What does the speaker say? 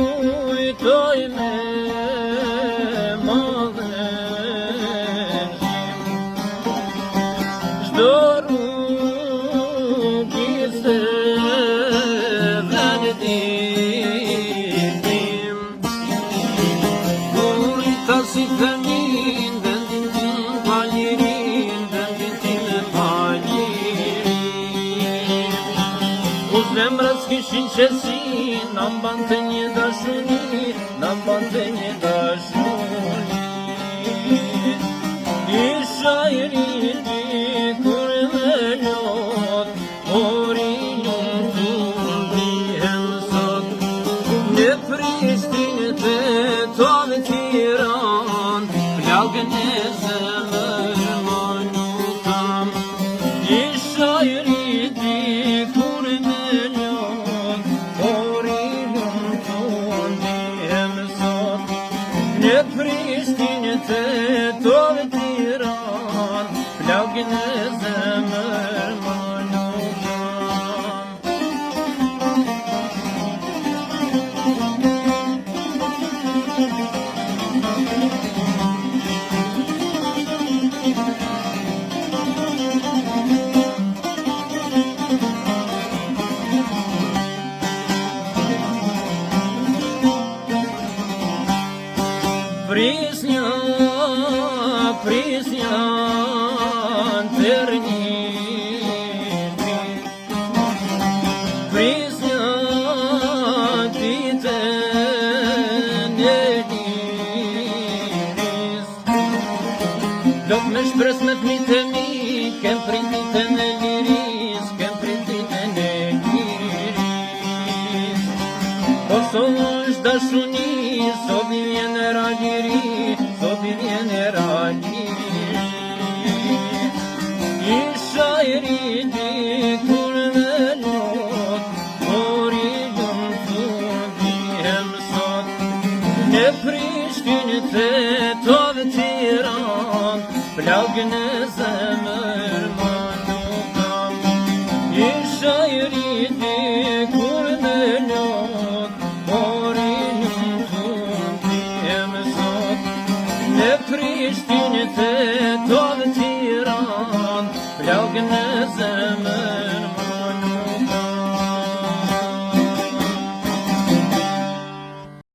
Kujtoj me madhërzim çdo rrugi se vendim Kujta si fëmin vendin tim palirin vendin tim palirin U zemrës kishin qesin Në mbante një dashuni, në mbante një dashuni Isha I riti kur me lot Por I lumë të ndihem sot Në Prishtinë të tove Tiran Plagën e zemër më nuk kam Isha I riti kur me lot Por I lumë të ndihem sot Në Prishtinë të tove Tiran Plagën e zemër më nuk kam Prisnja tërnimi Prisnja ditën e liris Lop me shpres me fmit e mi Kem prit ditën e liris Kem prit ditën e liris Kosovë është dashuni Sot I vjen e ragjiri Sot I vjen e ragjiri Isha I riti kur me lot Por I lumë të ndihem sot Në Prishtinë të tove Tiran Plagën e zemër më nuk kam Isha I riti kur me lot Por I lumë të ndihem sot Në Prishtinë të tove Tiran Plagën e zemër